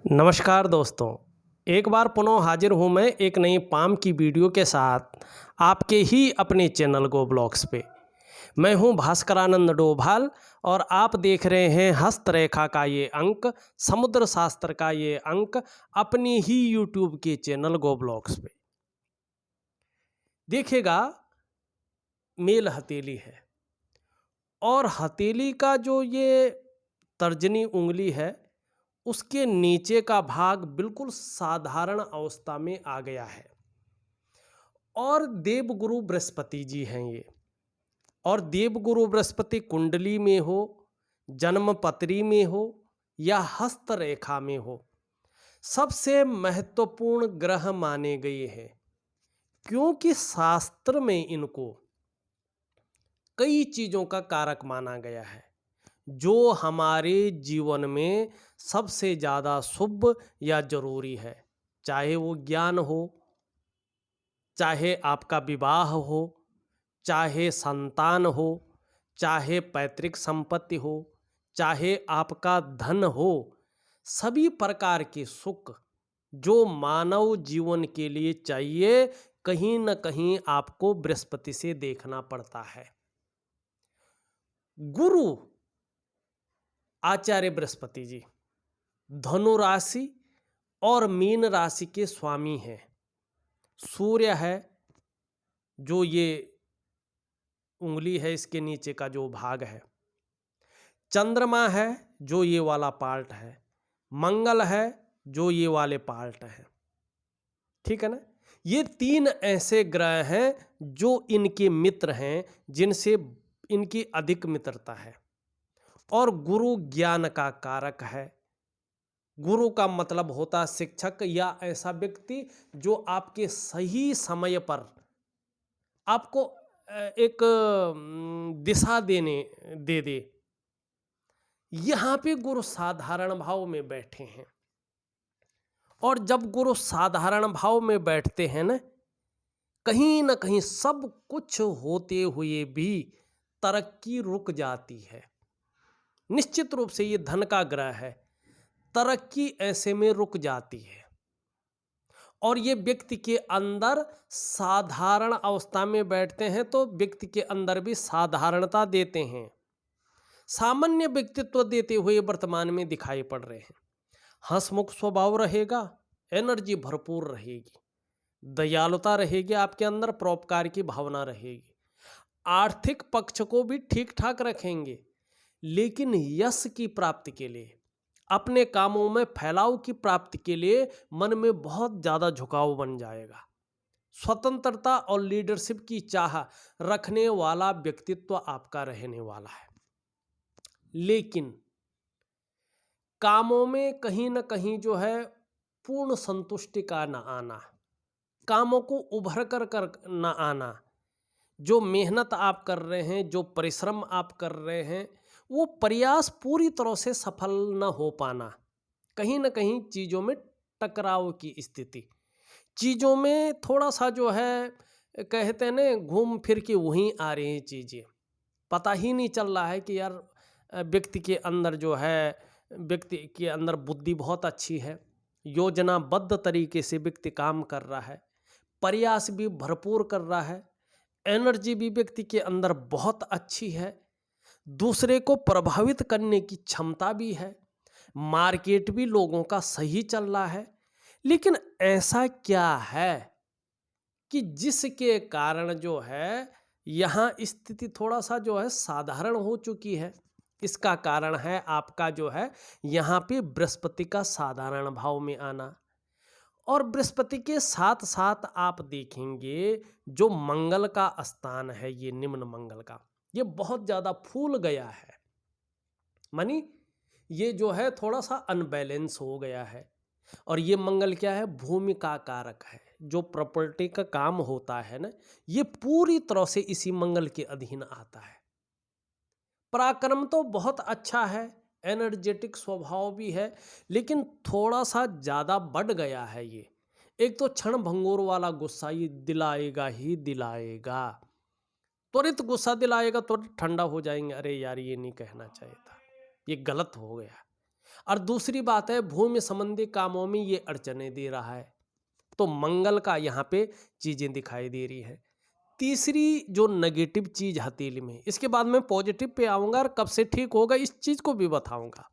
नमस्कार दोस्तों। एक बार पुनः हाजिर हूँ मैं एक नई पाम की वीडियो के साथ आपके ही अपने चैनल गो ब्लॉग्स पे। मैं हूँ भास्करानंद डोभाल और आप देख रहे हैं हस्तरेखा का ये अंक, समुद्र शास्त्र का ये अंक अपनी ही यूट्यूब के चैनल गो ब्लॉग्स पे। देखिएगा, मेल हथेली है और हथेली का जो ये तर्जनी उंगली है उसके नीचे का भाग बिल्कुल साधारण अवस्था में आ गया है और देवगुरु बृहस्पति जी हैं ये। और देवगुरु बृहस्पति कुंडली में हो, जन्म पत्री में हो या हस्तरेखा में हो, सबसे महत्वपूर्ण ग्रह माने गए हैं, क्योंकि शास्त्र में इनको कई चीज़ों का कारक माना गया है जो हमारे जीवन में सबसे ज़्यादा शुभ या जरूरी है। चाहे वो ज्ञान हो, चाहे आपका विवाह हो, चाहे संतान हो, चाहे पैतृक संपत्ति हो, चाहे आपका धन हो, सभी प्रकार के सुख जो मानव जीवन के लिए चाहिए, कहीं न कहीं आपको बृहस्पति से देखना पड़ता है। गुरु आचार्य बृहस्पति जी धनु राशि और मीन राशि के स्वामी हैं। सूर्य है, जो ये उंगली है इसके नीचे का जो भाग है। चंद्रमा है, जो ये वाला पार्ट है। मंगल है, जो ये वाले पार्ट है। ठीक है ना। ये तीन ऐसे ग्रह हैं जो इनके मित्र हैं, जिनसे इनकी अधिक मित्रता है। और गुरु ज्ञान का कारक है। गुरु का मतलब होता है शिक्षक या ऐसा व्यक्ति जो आपके सही समय पर आपको एक दिशा दे दे। यहाँ पे गुरु साधारण भाव में बैठे हैं और जब गुरु साधारण भाव में बैठते हैं न कहीं सब कुछ होते हुए भी तरक्की रुक जाती है। निश्चित रूप से ये धन का ग्रह है, तरक्की ऐसे में रुक जाती है। और ये व्यक्ति के अंदर साधारण अवस्था में बैठते हैं तो व्यक्ति के अंदर भी साधारणता देते हैं, सामान्य व्यक्तित्व देते हुए वर्तमान में दिखाई पड़ रहे हैं। हंसमुख स्वभाव रहेगा, एनर्जी भरपूर रहेगी, दयालुता रहेगी आपके अंदर, परोपकार की भावना रहेगी। आर्थिक पक्ष को भी ठीक ठाक रखेंगे, लेकिन यश की प्राप्ति के लिए, अपने कामों में फैलाव की प्राप्ति के लिए मन में बहुत ज़्यादा झुकाव बन जाएगा। स्वतंत्रता और लीडरशिप की चाह रखने वाला व्यक्तित्व आपका रहने वाला है। लेकिन कामों में कहीं न कहीं जो है पूर्ण संतुष्टि का न आना, कामों को उभर कर न आना, जो मेहनत आप कर रहे हैं, जो परिश्रम आप कर रहे हैं, वो प्रयास पूरी तरह से सफल न हो पाना, कहीं न कहीं चीज़ों में टकराव की स्थिति, चीज़ों में थोड़ा सा जो है कहते हैं ना घूम फिर के वहीं आ रही हैं चीज़ें। पता ही नहीं चल रहा है कि यार व्यक्ति के अंदर जो है, व्यक्ति के अंदर बुद्धि बहुत अच्छी है, योजनाबद्ध तरीके से व्यक्ति काम कर रहा है, प्रयास भी भरपूर कर रहा है, एनर्जी भी व्यक्ति के अंदर बहुत अच्छी है, दूसरे को प्रभावित करने की क्षमता भी है, मार्केट भी लोगों का सही चल रहा है। लेकिन ऐसा क्या है कि जिसके कारण जो है यहाँ स्थिति थोड़ा सा जो है साधारण हो चुकी है? इसका कारण है आपका जो है यहाँ पे बृहस्पति का साधारण भाव में आना। और बृहस्पति के साथ साथ आप देखेंगे जो मंगल का स्थान है, ये निम्न मंगल का, ये बहुत ज़्यादा फूल गया है, मानी ये जो है थोड़ा सा अनबैलेंस हो गया है। और ये मंगल क्या है? भूमि का कारक है। जो प्रॉपर्टी का काम होता है ना, ये पूरी तरह से इसी मंगल के अधीन आता है। पराक्रम तो बहुत अच्छा है, एनर्जेटिक स्वभाव भी है, लेकिन थोड़ा सा ज़्यादा बढ़ गया है ये। एक तो क्षण भंगुर वाला गुस्सा ये दिलाएगा ही दिलाएगा, त्वरित गुस्सा दिलाएगा, त्वरित ठंडा हो जाएंगे, अरे यार ये नहीं कहना चाहिए था, ये गलत हो गया। और दूसरी बात है भूमि संबंधी कामों में ये अड़चने दे रहा है, तो मंगल का यहाँ पे चीजें दिखाई दे रही है। तीसरी जो नेगेटिव चीज हथेली में, इसके बाद मैं पॉजिटिव पे आऊंगा और कब से ठीक होगा इस चीज को भी बताऊंगा।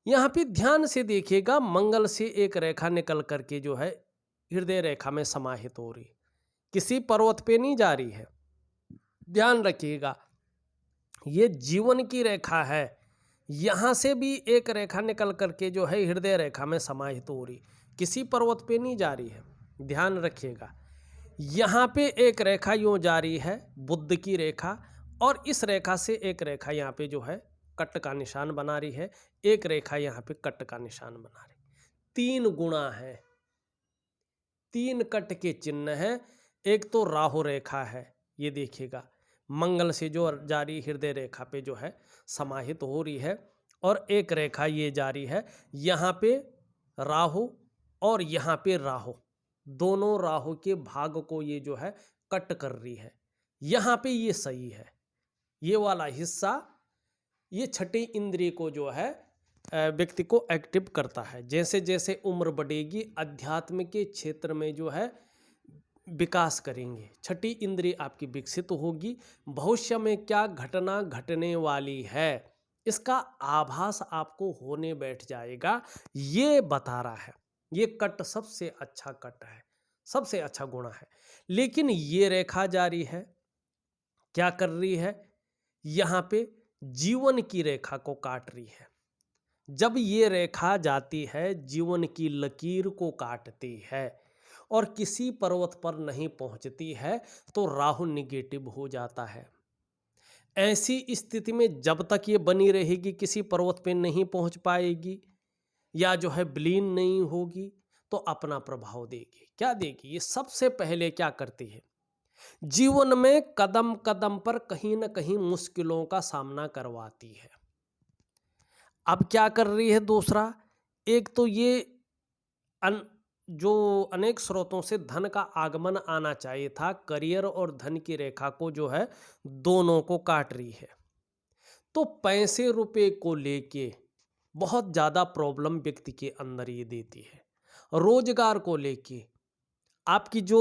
यहाँ पे ध्यान से देखिएगा, मंगल से एक रेखा निकल करके जो है हृदय रेखा में समाहित हो रही, किसी पर्वत पे नहीं जा रही है। ध्यान रखिएगा, ये जीवन की रेखा है, यहाँ से भी एक रेखा निकल करके जो है हृदय रेखा में समाहित हो रही, किसी पर्वत पे नहीं जा रही है। ध्यान रखिएगा, यहाँ पे एक रेखा यूं जा रही है बुध की रेखा, और इस रेखा से एक रेखा यहाँ पे जो है कट का निशान बना रही है, एक रेखा यहाँ पे कट का निशान बना रही। 3 गुणा है, 3 कट के चिन्ह है। एक तो राहु रेखा है, ये देखिएगा मंगल से जो जारी हृदय रेखा पे जो है समाहित हो रही है, और एक रेखा ये जारी है यहाँ पे राहु और यहाँ पे राहु, दोनों राहु के भाग को ये जो है कट कर रही है। यहाँ पे ये सही है, ये वाला हिस्सा ये छठी इंद्रिय को जो है व्यक्ति को एक्टिव करता है। जैसे जैसे उम्र बढ़ेगी अध्यात्म के क्षेत्र में जो है विकास करेंगे, छठी इंद्रिय आपकी विकसित होगी। भविष्य में क्या घटना घटने वाली है इसका आभास आपको होने बैठ जाएगा, ये बता रहा है। ये कट सबसे अच्छा कट है, सबसे अच्छा गुण है। लेकिन ये रेखा जारी है, क्या कर रही है, यहाँ पे जीवन की रेखा को काट रही है। जब ये रेखा जाती है जीवन की लकीर को काटती है और किसी पर्वत पर नहीं पहुंचती है तो राहु निगेटिव हो जाता है। ऐसी स्थिति में जब तक ये बनी रहेगी, किसी पर्वत पे नहीं पहुंच पाएगी या जो है विलीन नहीं होगी, तो अपना प्रभाव देगी। क्या देगी, ये सबसे पहले क्या करती है, जीवन में कदम कदम पर कहीं ना कहीं मुश्किलों का सामना करवाती है। अब क्या कर रही है, दूसरा, एक तो ये जो अनेक स्रोतों से धन का आगमन आना चाहिए था, करियर और धन की रेखा को जो है दोनों को काट रही है। तो पैसे रुपए को लेके बहुत ज़्यादा प्रॉब्लम व्यक्ति के अंदर ये देती है। रोजगार को लेके आपकी जो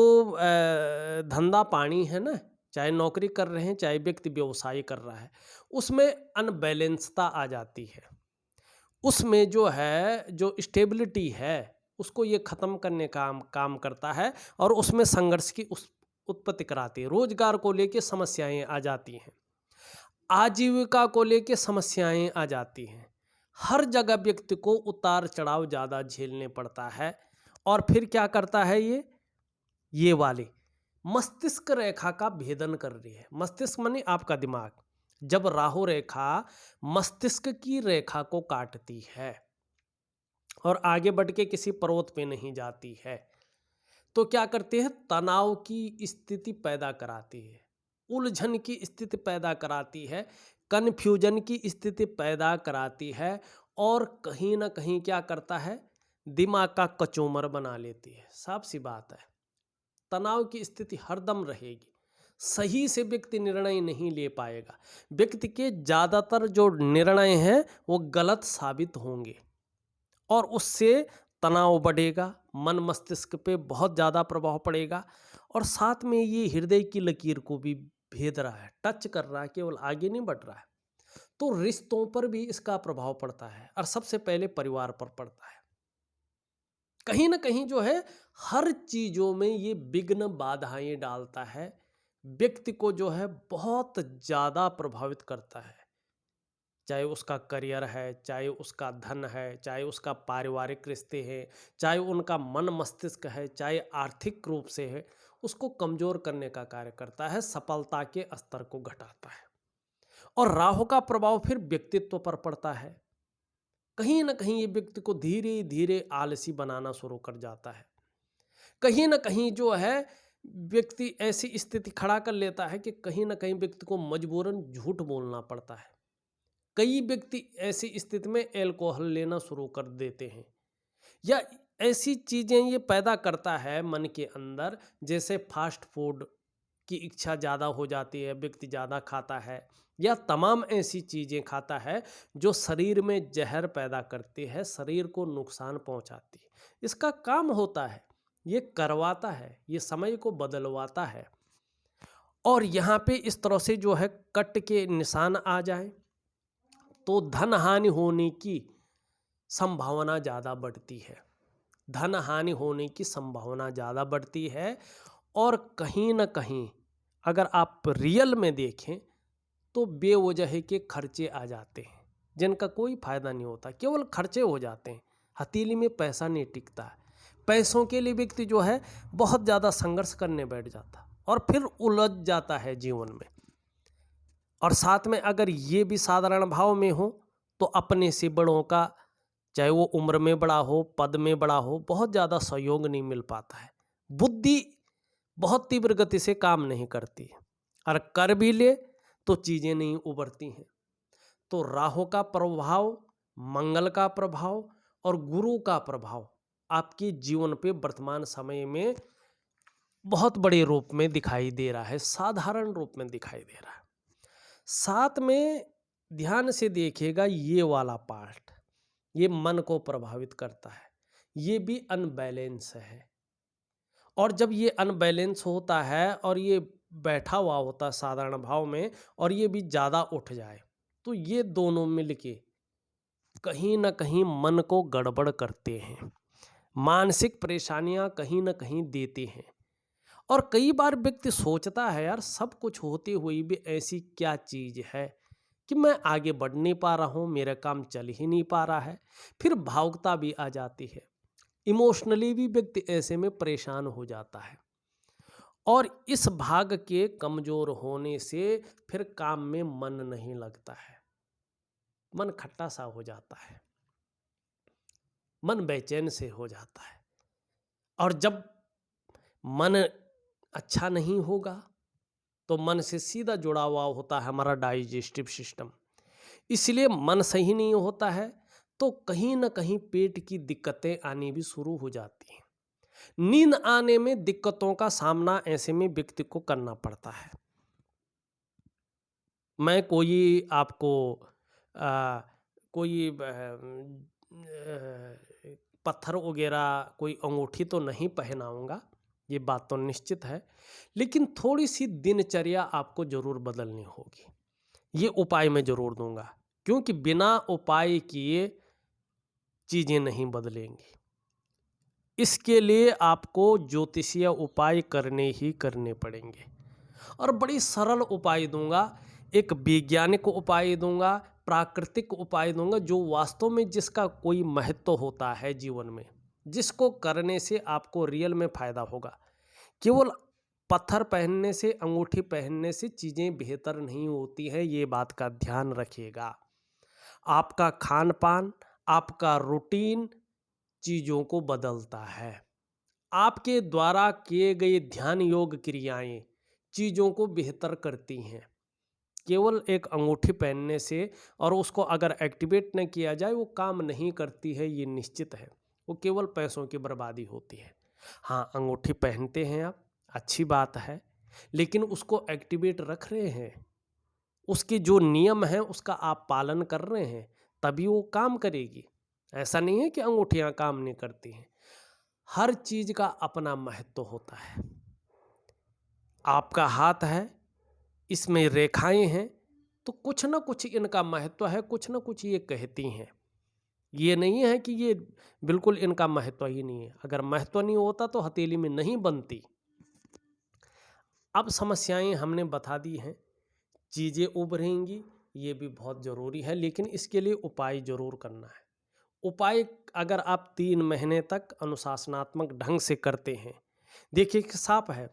धंधा पानी है ना, चाहे नौकरी कर रहे हैं चाहे व्यक्ति व्यवसाय कर रहा है, उसमें अनबैलेंसता आ जाती है। उसमें जो है जो स्टेबिलिटी है उसको ये ख़त्म करने का काम करता है और उसमें संघर्ष की उत्पत्ति कराती है। रोजगार को लेके समस्याएं आ जाती हैं, आजीविका को लेके समस्याएं आ जाती हैं। हर जगह व्यक्ति को उतार चढ़ाव ज़्यादा झेलने पड़ता है। और फिर क्या करता है, ये वाली मस्तिष्क रेखा का भेदन कर रही है। मस्तिष्क माने आपका दिमाग। जब राहु रेखा मस्तिष्क की रेखा को काटती है और आगे बढ़ के किसी पर्वत पे नहीं जाती है, तो क्या करती है, तनाव की स्थिति पैदा कराती है, उलझन की स्थिति पैदा कराती है, कन्फ्यूजन की स्थिति पैदा कराती है, और कहीं ना कहीं क्या करता है, दिमाग का कचूमर बना लेती है। साफ सी बात है, तनाव की स्थिति हरदम रहेगी, सही से व्यक्ति निर्णय नहीं ले पाएगा। व्यक्ति के ज़्यादातर जो निर्णय हैं वो गलत साबित होंगे और उससे तनाव बढ़ेगा, मन मस्तिष्क पे बहुत ज़्यादा प्रभाव पड़ेगा, और साथ में ये हृदय की लकीर को भी भेद रहा है, टच कर रहा है, केवल आगे नहीं बढ़ रहा है। तो रिश्तों पर भी इसका प्रभाव पड़ता है और सबसे पहले परिवार पर पड़ता है। कहीं ना कहीं जो है हर चीज़ों में ये विघ्न बाधाएं डालता है, व्यक्ति को जो है बहुत ज़्यादा प्रभावित करता है। चाहे उसका करियर है, चाहे उसका धन है, चाहे उसका पारिवारिक रिश्ते हैं, चाहे उनका मन मस्तिष्क है, चाहे आर्थिक रूप से है, उसको कमज़ोर करने का कार्य करता है, सफलता के स्तर को घटाता है। और राहु का प्रभाव फिर व्यक्तित्व पर पड़ता है। कहीं ना कहीं ये व्यक्ति को धीरे धीरे आलसी बनाना शुरू कर जाता है। कहीं ना कहीं जो है व्यक्ति ऐसी स्थिति खड़ा कर लेता है कि कहीं ना कहीं व्यक्ति को मजबूरन झूठ बोलना पड़ता है। कई व्यक्ति ऐसी स्थिति में एल्कोहल लेना शुरू कर देते हैं, या ऐसी चीज़ें ये पैदा करता है मन के अंदर, जैसे फास्ट फूड की इच्छा ज़्यादा हो जाती है, व्यक्ति ज़्यादा खाता है, या तमाम ऐसी चीज़ें खाता है जो शरीर में जहर पैदा करती है, शरीर को नुकसान पहुंचाती है। इसका काम होता है, ये करवाता है, ये समय को बदलवाता है। और यहाँ पे इस तरह से जो है कट के निशान आ जाए तो धन हानि होने की संभावना ज़्यादा बढ़ती है। धन हानि होने की संभावना ज़्यादा बढ़ती है। और कहीं ना कहीं अगर आप रियल में देखें तो बेवजह के खर्चे आ जाते हैं जिनका कोई फायदा नहीं होता, केवल खर्चे हो जाते हैं। हथेली में पैसा नहीं टिकता है। पैसों के लिए व्यक्ति जो है बहुत ज़्यादा संघर्ष करने बैठ जाता और फिर उलझ जाता है जीवन में। और साथ में अगर ये भी साधारण भाव में हो तो अपने से बड़ों का, चाहे वो उम्र में बड़ा हो, पद में बड़ा हो, बहुत ज़्यादा सहयोग नहीं मिल पाता है। बुद्धि बहुत तीव्र गति से काम नहीं करती है और कर भी ले तो चीज़ें नहीं उभरती हैं। तो राहु का प्रभाव, मंगल का प्रभाव और गुरु का प्रभाव आपके जीवन पे वर्तमान समय में बहुत बड़े रूप में दिखाई दे रहा है, साधारण रूप में दिखाई दे रहा है। साथ में ध्यान से देखिएगा, ये वाला पार्ट ये मन को प्रभावित करता है, ये भी अनबैलेंस है। और जब ये अनबैलेंस होता है और ये बैठा हुआ होता है साधारण भाव में और ये भी ज़्यादा उठ जाए तो ये दोनों मिलके कहीं ना कहीं मन को गड़बड़ करते हैं, मानसिक परेशानियां कहीं ना कहीं देते हैं। और कई बार व्यक्ति सोचता है यार सब कुछ होते हुए भी ऐसी क्या चीज़ है कि मैं आगे बढ़ नहीं पा रहा हूँ, मेरा काम चल ही नहीं पा रहा है। फिर भावुकता भी आ जाती है, इमोशनली भी व्यक्ति ऐसे में परेशान हो जाता है। और इस भाग के कमजोर होने से फिर काम में मन नहीं लगता है, मन खट्टा सा हो जाता है, मन बेचैन से हो जाता है। और जब मन अच्छा नहीं होगा तो मन से सीधा जुड़ा हुआ होता है हमारा डाइजेस्टिव सिस्टम। इसलिए मन सही नहीं होता है तो कहीं ना कहीं पेट की दिक्कतें आनी भी शुरू हो जाती हैं। नींद आने में दिक्कतों का सामना ऐसे में व्यक्ति को करना पड़ता है। मैं कोई आपको कोई पत्थर वगैरह कोई अंगूठी तो नहीं पहनाऊंगा, ये बात तो निश्चित है, लेकिन थोड़ी सी दिनचर्या आपको जरूर बदलनी होगी। ये उपाय मैं जरूर दूंगा क्योंकि बिना उपाय किए चीजें नहीं बदलेंगी। इसके लिए आपको ज्योतिषीय उपाय करने ही करने पड़ेंगे। और बड़ी सरल उपाय दूंगा, एक वैज्ञानिक उपाय दूंगा, प्राकृतिक उपाय दूंगा जो वास्तव में जिसका कोई महत्व होता है जीवन में, जिसको करने से आपको रियल में फायदा होगा। केवल पत्थर पहनने से, अंगूठी पहनने से चीज़ें बेहतर नहीं होती हैं, ये बात का ध्यान रखिएगा। आपका खान पान, आपका रूटीन चीज़ों को बदलता है। आपके द्वारा किए गए ध्यान योग क्रियाएं चीज़ों को बेहतर करती हैं। केवल एक अंगूठी पहनने से और उसको अगर एक्टिवेट न किया जाए वो काम नहीं करती है, ये निश्चित है। वो केवल पैसों की बर्बादी होती है। हाँ, अंगूठी पहनते हैं आप, अच्छी बात है, लेकिन उसको एक्टिवेट रख रहे हैं, उसके जो नियम हैं उसका आप पालन कर रहे हैं, तभी वो काम करेगी। ऐसा नहीं है कि अंगूठियाँ काम नहीं करती हैं। हर चीज़ का अपना महत्व होता है। आपका हाथ है, इसमें रेखाएं हैं, तो कुछ ना कुछ इनका महत्व है, कुछ ना कुछ ये कहती हैं। ये नहीं है कि ये बिल्कुल इनका महत्व ही नहीं है। अगर महत्व नहीं होता तो हथेली में नहीं बनती। अब समस्याएं हमने बता दी हैं, चीज़ें उभरेंगी, ये भी बहुत ज़रूरी है, लेकिन इसके लिए उपाय ज़रूर करना है। उपाय अगर आप 3 महीने तक अनुशासनात्मक ढंग से करते हैं, देखिए कि साफ है,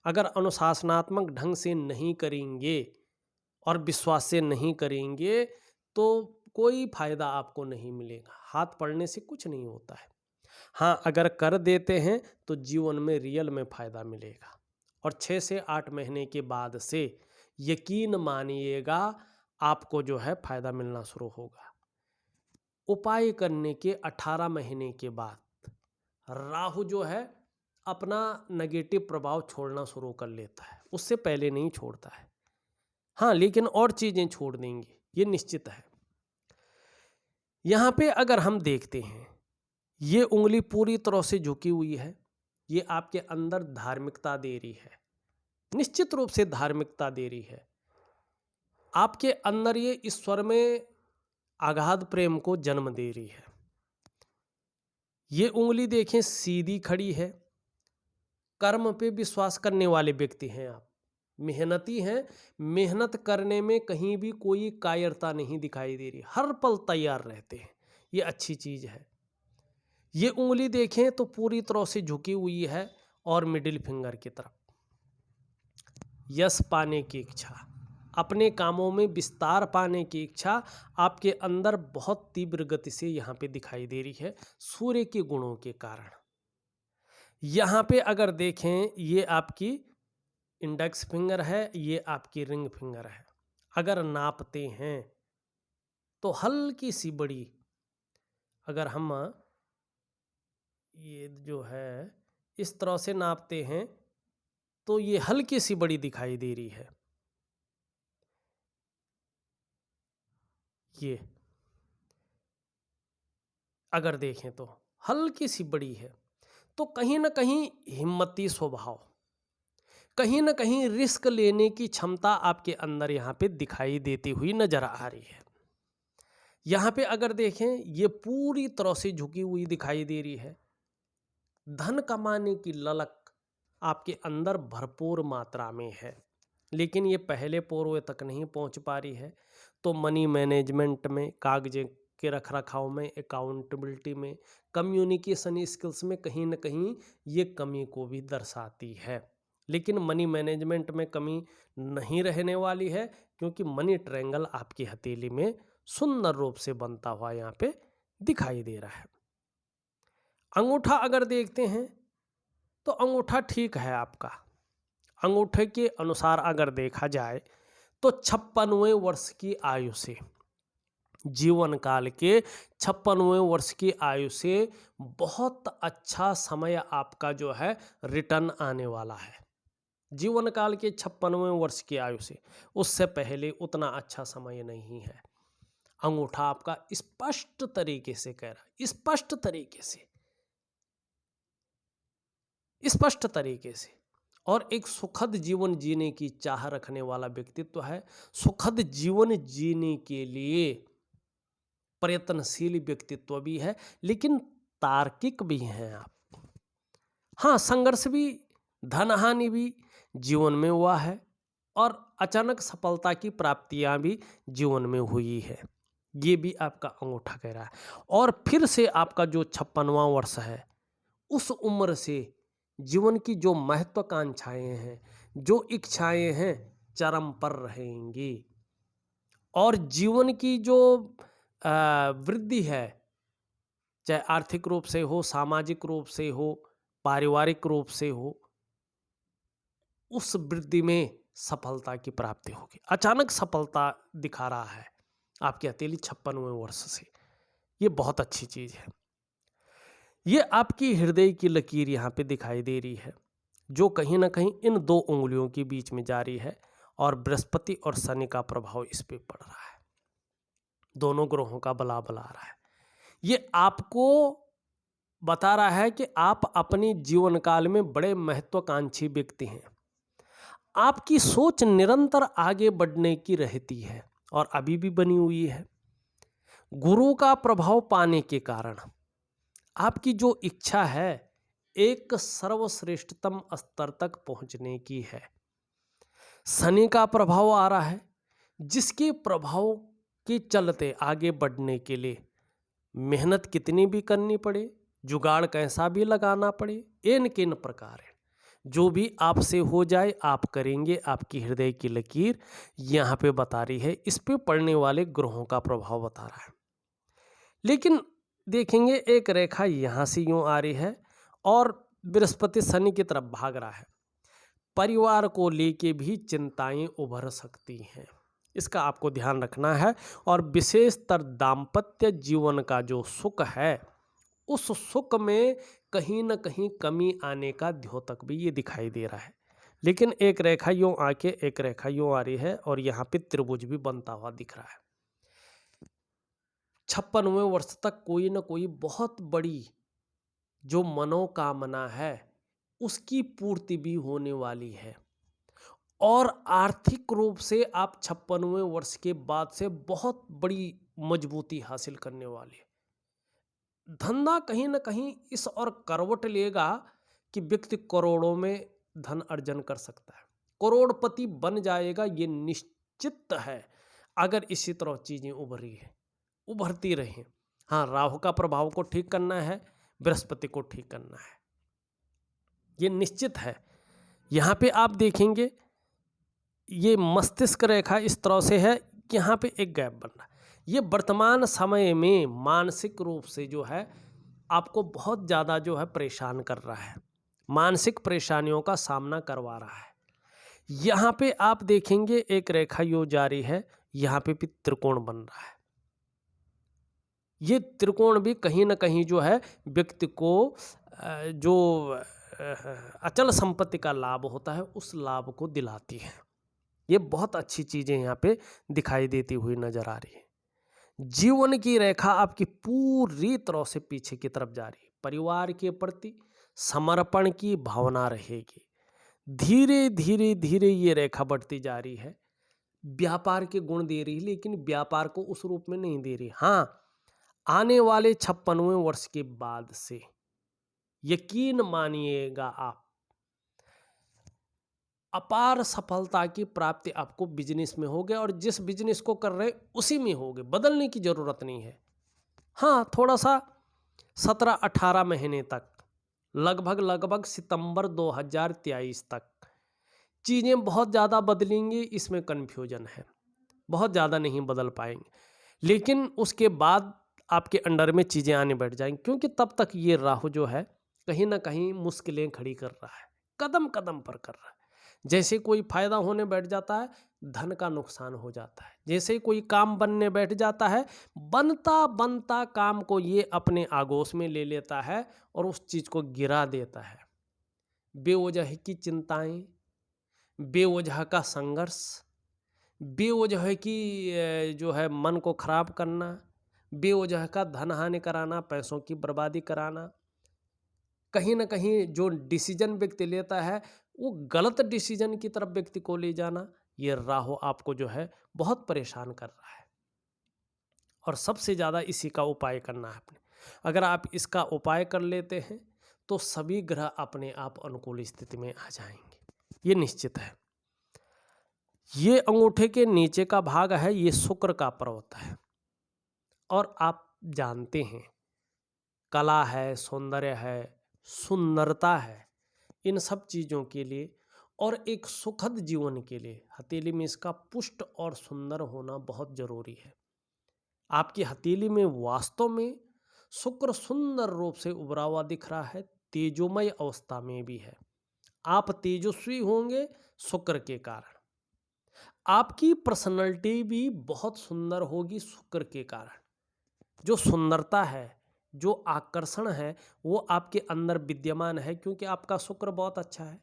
अगर अनुशासनात्मक ढंग से नहीं करेंगे और विश्वास से नहीं करेंगे तो कोई फायदा आपको नहीं मिलेगा। हाथ पड़ने से कुछ नहीं होता है। हाँ, अगर कर देते हैं तो जीवन में रियल में फायदा मिलेगा। और 6 से 8 महीने के बाद से यकीन मानिएगा आपको जो है फायदा मिलना शुरू होगा। उपाय करने के 18 महीने के बाद राहु जो है अपना नेगेटिव प्रभाव छोड़ना शुरू कर लेता है, उससे पहले नहीं छोड़ता है। हाँ, लेकिन और चीज़ें छोड़ देंगे, ये निश्चित है। यहाँ पे अगर हम देखते हैं, ये उंगली पूरी तरह से झुकी हुई है, ये आपके अंदर धार्मिकता दे रही है, निश्चित रूप से धार्मिकता दे रही है। आपके अंदर ये ईश्वर में अगाध प्रेम को जन्म दे रही है। ये उंगली देखें सीधी खड़ी है, कर्म पे विश्वास करने वाले व्यक्ति हैं आप, मेहनती हैं, मेहनत करने में कहीं भी कोई कायरता नहीं दिखाई दे रही, हर पल तैयार रहते हैं, ये अच्छी चीज़ है। ये उंगली देखें तो पूरी तरह से झुकी हुई है और मिडिल फिंगर की तरफ, यश पाने की इच्छा, अपने कामों में विस्तार पाने की इच्छा आपके अंदर बहुत तीव्र गति से यहाँ पे दिखाई दे रही है सूर्य के गुणों के कारण। यहाँ पे अगर देखें, ये आपकी इंडेक्स फिंगर है, ये आपकी रिंग फिंगर है। अगर नापते हैं तो हल्की सी बड़ी, अगर हम ये जो है इस तरह से नापते हैं तो ये हल्की सी बड़ी दिखाई दे रही है। ये अगर देखें तो हल्की सी बड़ी है, तो कहीं ना कहीं हिम्मती स्वभाव, कहीं ना कहीं रिस्क लेने की क्षमता आपके अंदर यहाँ पे दिखाई देती हुई नजर आ रही है। यहाँ पे अगर देखें, ये पूरी तरह से झुकी हुई दिखाई दे रही है। धन कमाने की ललक आपके अंदर भरपूर मात्रा में है, लेकिन ये पहले पोरों तक नहीं पहुंच पा रही है। तो मनी मैनेजमेंट में, कागज के रख रखाव में, अकाउंटेबिलिटी में, कम्युनिकेशन स्किल्स में कहीं ना कहीं ये कमी को भी दर्शाती है। लेकिन मनी मैनेजमेंट में कमी नहीं रहने वाली है, क्योंकि मनी ट्रायंगल आपकी हथेली में सुंदर रूप से बनता हुआ यहाँ पे दिखाई दे रहा है। अंगूठा अगर देखते हैं तो अंगूठा ठीक है आपका। अंगूठे के अनुसार अगर देखा जाए तो 56वें वर्ष की आयु से, जीवन काल के 56वें वर्ष की आयु से बहुत अच्छा समय आपका जो है रिटर्न आने वाला है। जीवन काल के 56वें वर्ष की आयु से, उससे पहले उतना अच्छा समय नहीं है। अंगूठा आपका स्पष्ट तरीके से कह रहा है, स्पष्ट तरीके से, और एक सुखद जीवन जीने की चाह रखने वाला व्यक्तित्व है। सुखद जीवन जीने के लिए प्रयत्नशील व्यक्तित्व भी है, लेकिन तार्किक भी हैं आप। हाँ, संघर्ष भी, धनहानि भी जीवन में हुआ है, और अचानक सफलता की प्राप्तियां भी जीवन में हुई है, ये भी आपका अंगूठा कह रहा है। और फिर से आपका जो 56वां वर्ष है, उस उम्र से जीवन की जो महत्वाकांक्षाएं हैं, जो इच्छाएं हैं, चरम पर रहेंगी, और जीवन की जो वृद्धि है, चाहे आर्थिक रूप से हो, सामाजिक रूप से हो, पारिवारिक रूप से हो, उस वृद्धि में सफलता की प्राप्ति होगी। अचानक सफलता दिखा रहा है आपकी हथेली 56वें वर्ष से, ये बहुत अच्छी चीज है। ये आपकी हृदय की लकीर यहाँ पे दिखाई दे रही है, जो कहीं ना कहीं इन दो उंगलियों के बीच में जा रही है, और बृहस्पति और शनि का प्रभाव इस पे पड़ रहा है। दोनों ग्रहों का बला बला रहा है। ये आपको बता रहा है कि आप अपने जीवन काल में बड़े महत्वाकांक्षी व्यक्ति हैं। आपकी सोच निरंतर आगे बढ़ने की रहती है, और अभी भी बनी हुई है। गुरु का प्रभाव पाने के कारण आपकी जो इच्छा है, एक सर्वश्रेष्ठतम स्तर तक पहुंचने की है। शनि का प्रभाव आ रहा है, जिसके प्रभाव के चलते आगे बढ़ने के लिए मेहनत कितनी भी करनी पड़े, जुगाड़ कैसा भी लगाना पड़े, इन किन प्रकार है, जो भी आपसे हो जाए आप करेंगे। आपकी हृदय की लकीर यहाँ पे बता रही है, इस पे पड़ने वाले ग्रहों का प्रभाव बता रहा है। लेकिन देखेंगे, एक रेखा यहाँ से यूं आ रही है, और बृहस्पति शनि की तरफ भाग रहा है। परिवार को लेके भी चिंताएं उभर सकती हैं, इसका आपको ध्यान रखना है। और विशेषतर दाम्पत्य जीवन का जो सुख है, उस सुख में कहीं न कहीं कमी आने का द्योतक भी ये दिखाई दे रहा है। लेकिन एक रेखा यूं आके एक रेखा यूं आ रही है और यहाँ पे त्रिभुज भी बनता हुआ दिख रहा है। 56वें वर्ष तक कोई ना कोई बहुत बड़ी जो मनोकामना है उसकी पूर्ति भी होने वाली है और आर्थिक रूप से आप 56वें वर्ष के बाद से बहुत बड़ी मजबूती हासिल करने वाले। धंधा कहीं ना कहीं इस और करवट लेगा कि व्यक्ति करोड़ों में धन अर्जन कर सकता है, करोड़पति बन जाएगा, ये निश्चित है अगर इसी तरह चीजें उभरती रहें। हाँ, राहु का प्रभाव को ठीक करना है, बृहस्पति को ठीक करना है, ये निश्चित है। यहाँ पे आप देखेंगे ये मस्तिष्क रेखा इस तरह से है, यहाँ पे एक गैप बन रहा है। ये वर्तमान समय में मानसिक रूप से जो है आपको बहुत ज़्यादा जो है परेशान कर रहा है, मानसिक परेशानियों का सामना करवा रहा है। यहाँ पे आप देखेंगे एक रेखा यो जारी है, यहाँ पे भी त्रिकोण बन रहा है। ये त्रिकोण भी कहीं ना कहीं जो है व्यक्ति को जो अचल संपत्ति का लाभ होता है उस लाभ को दिलाती है। ये बहुत अच्छी चीजें यहाँ पे दिखाई देती हुई नजर आ रही है। जीवन की रेखा आपकी पूरी तरह से पीछे की तरफ जा रही है। परिवार के प्रति समर्पण की भावना रहेगी। धीरे धीरे धीरे ये रेखा बढ़ती जा रही है। व्यापार के गुण दे रही है, लेकिन व्यापार को उस रूप में नहीं दे रही। हाँ, आने वाले 56वें वर्ष के बाद से यकीन मानिएगा आप अपार सफलता की प्राप्ति आपको बिजनेस में होगी और जिस बिजनेस को कर रहे उसी में होगी, बदलने की जरूरत नहीं है। हाँ, थोड़ा सा 17-18 महीने तक, लगभग सितंबर 2023 तक चीज़ें बहुत ज़्यादा बदलेंगी, इसमें कन्फ्यूजन है, बहुत ज़्यादा नहीं बदल पाएंगे। लेकिन उसके बाद आपके अंडर में चीज़ें आने बैठ जाएंगी, क्योंकि तब तक ये राहु जो है कहीं ना कहीं मुश्किलें खड़ी कर रहा है, कदम कदम पर कर रहा है। जैसे कोई फायदा होने बैठ जाता है, धन का नुकसान हो जाता है। जैसे कोई काम बनने बैठ जाता है, बनता बनता काम को ये अपने आगोश में ले लेता है और उस चीज़ को गिरा देता है। बेवजह की चिंताएं, बेवजह का संघर्ष, बेवजह की जो है मन को खराब करना, बेवजह का धन हानि कराना, पैसों की बर्बादी कराना, कहीं ना कहीं जो डिसीजन व्यक्ति लेता है वो गलत डिसीजन की तरफ व्यक्ति को ले जाना, ये राहु आपको जो है बहुत परेशान कर रहा है। और सबसे ज़्यादा इसी का उपाय करना है अपने। अगर आप इसका उपाय कर लेते हैं तो सभी ग्रह अपने आप अनुकूल स्थिति में आ जाएंगे, ये निश्चित है। ये अंगूठे के नीचे का भाग है, ये शुक्र का पर्वत है और आप जानते हैं कला है, सौंदर्य है, सुंदरता है, इन सब चीज़ों के लिए और एक सुखद जीवन के लिए हथेली में इसका पुष्ट और सुंदर होना बहुत जरूरी है। आपकी हथेली में वास्तव में शुक्र सुंदर रूप से उभरा हुआ दिख रहा है, तेजोमय अवस्था में भी है। आप तेजस्वी होंगे शुक्र के कारण, आपकी पर्सनैलिटी भी बहुत सुंदर होगी शुक्र के कारण। जो सुंदरता है, जो आकर्षण है, वो आपके अंदर विद्यमान है, क्योंकि आपका शुक्र बहुत अच्छा है।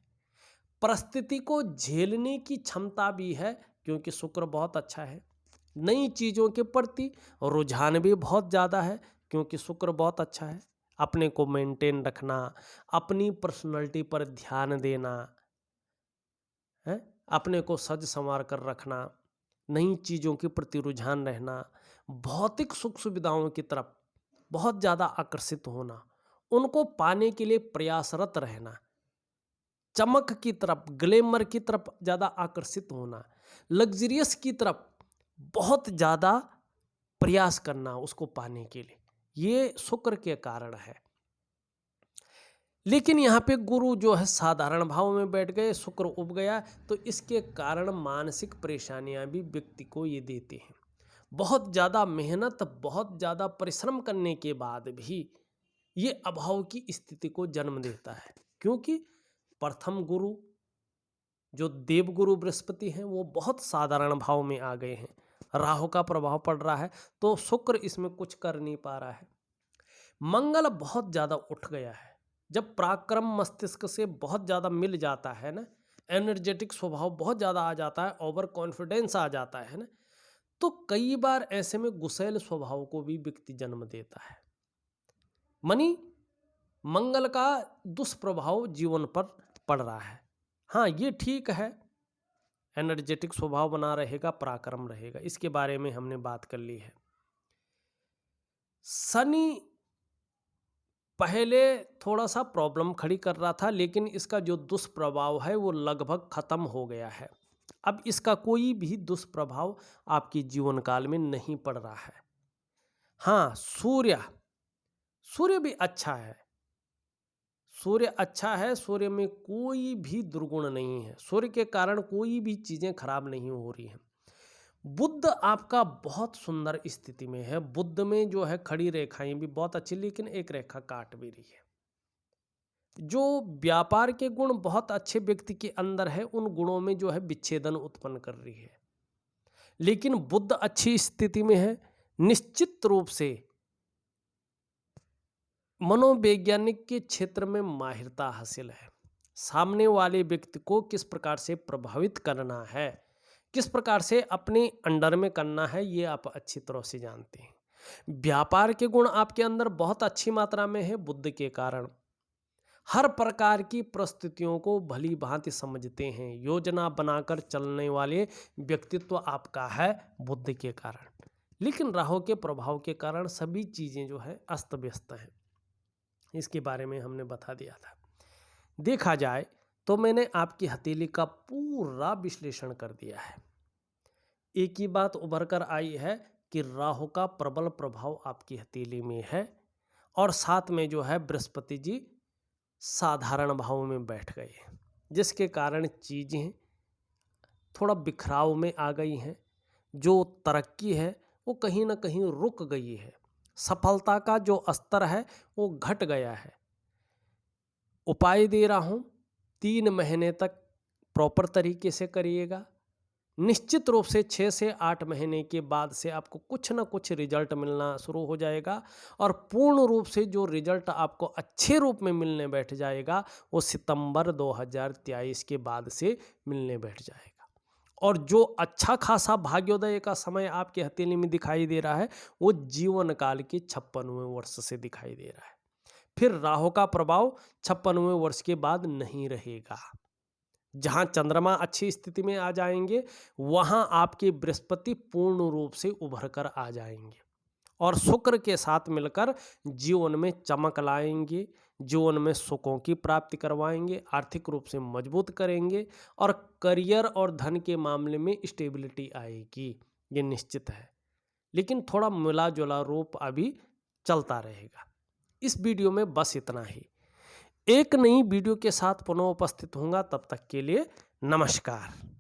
परिस्थिति को झेलने की क्षमता भी है, क्योंकि शुक्र बहुत अच्छा है। नई चीज़ों के प्रति रुझान भी बहुत ज़्यादा है, क्योंकि शुक्र बहुत अच्छा है। अपने को मेंटेन रखना, अपनी पर्सनैलिटी पर ध्यान देना है, अपने को सज संवार कर रखना, नई चीज़ों के प्रति रुझान रहना, भौतिक सुख सुविधाओं की तरफ बहुत ज़्यादा आकर्षित होना, उनको पाने के लिए प्रयासरत रहना, चमक की तरफ, ग्लैमर की तरफ ज़्यादा आकर्षित होना, लग्जरियस की तरफ बहुत ज़्यादा प्रयास करना उसको पाने के लिए, ये शुक्र के कारण है। लेकिन यहाँ पे गुरु जो है साधारण भाव में बैठ गए, शुक्र उब गया, तो इसके कारण मानसिक परेशानियां भी व्यक्ति को ये देते हैं। बहुत ज़्यादा मेहनत, बहुत ज़्यादा परिश्रम करने के बाद भी ये अभाव की स्थिति को जन्म देता है, क्योंकि प्रथम गुरु जो देवगुरु बृहस्पति हैं वो बहुत साधारण भाव में आ गए हैं, राहु का प्रभाव पड़ रहा है, तो शुक्र इसमें कुछ कर नहीं पा रहा है। मंगल बहुत ज़्यादा उठ गया है। जब पराक्रम मस्तिष्क से बहुत ज़्यादा मिल जाता है ना, एनर्जेटिक स्वभाव बहुत ज़्यादा आ जाता है, ओवर कॉन्फिडेंस आ जाता है ना, तो कई बार ऐसे में गुस्सैल स्वभाव को भी व्यक्ति जन्म देता है। मनी मंगल का दुष्प्रभाव जीवन पर पड़ रहा है। हाँ, ये ठीक है, एनर्जेटिक स्वभाव बना रहेगा, पराक्रम रहेगा, इसके बारे में हमने बात कर ली है। शनि पहले थोड़ा सा प्रॉब्लम खड़ी कर रहा था, लेकिन इसका जो दुष्प्रभाव है वो लगभग खत्म हो गया है। अब इसका कोई भी दुष्प्रभाव आपके जीवन काल में नहीं पड़ रहा है। हाँ, सूर्य भी अच्छा है, सूर्य अच्छा है, सूर्य में कोई भी दुर्गुण नहीं है, सूर्य के कारण कोई भी चीज़ें खराब नहीं हो रही हैं। बुध आपका बहुत सुंदर स्थिति में है, बुध में जो है खड़ी रेखाएं भी बहुत अच्छी, लेकिन एक रेखा काट भी रही है। जो व्यापार के गुण बहुत अच्छे व्यक्ति के अंदर है, उन गुणों में जो है विच्छेदन उत्पन्न कर रही है। लेकिन बुध अच्छी स्थिति में है, निश्चित रूप से मनोवैज्ञानिक के क्षेत्र में माहिरता हासिल है। सामने वाले व्यक्ति को किस प्रकार से प्रभावित करना है, किस प्रकार से अपने अंडर में करना है, ये आप अच्छी तरह से जानते हैं। व्यापार के गुण आपके अंदर बहुत अच्छी मात्रा में है, बुध के कारण हर प्रकार की परिस्थितियों को भली भांति समझते हैं, योजना बनाकर चलने वाले व्यक्तित्व आपका है बुध के कारण। लेकिन राहु के प्रभाव के कारण सभी चीज़ें जो है अस्त व्यस्त हैं, इसके बारे में हमने बता दिया था। देखा जाए तो मैंने आपकी हथेली का पूरा विश्लेषण कर दिया है। एक ही बात उभर कर आई है कि राहु का प्रबल प्रभाव आपकी हथेली में है, और साथ में जो है बृहस्पति जी साधारण भाव में बैठ गए हैं, जिसके कारण चीज़ें थोड़ा बिखराव में आ गई हैं। जो तरक्की है वो कहीं ना कहीं रुक गई है, सफलता का जो स्तर है वो घट गया है। उपाय दे रहा हूँ, 3 महीने तक प्रॉपर तरीके से करिएगा। निश्चित रूप से 6 से 8 महीने के बाद से आपको कुछ ना कुछ रिजल्ट मिलना शुरू हो जाएगा, और पूर्ण रूप से जो रिजल्ट आपको अच्छे रूप में मिलने बैठ जाएगा वो सितंबर 2023 के बाद से मिलने बैठ जाएगा। और जो अच्छा खासा भाग्योदय का समय आपके हथेली में दिखाई दे रहा है वो जीवन काल के 56वें वर्ष से दिखाई दे रहा है। फिर राहु का प्रभाव 56वें वर्ष के बाद नहीं रहेगा। जहां चंद्रमा अच्छी स्थिति में आ जाएंगे वहां आपके बृहस्पति पूर्ण रूप से उभर कर आ जाएंगे, और शुक्र के साथ मिलकर जीवन में चमक लाएंगे, जीवन में सुखों की प्राप्ति करवाएंगे, आर्थिक रूप से मजबूत करेंगे, और करियर और धन के मामले में स्टेबिलिटी आएगी, ये निश्चित है। लेकिन थोड़ा मिला जुला रूप अभी चलता रहेगा। इस वीडियो में बस इतना ही। एक नई वीडियो के साथ पुनः उपस्थित होऊंगा, तब तक के लिए नमस्कार।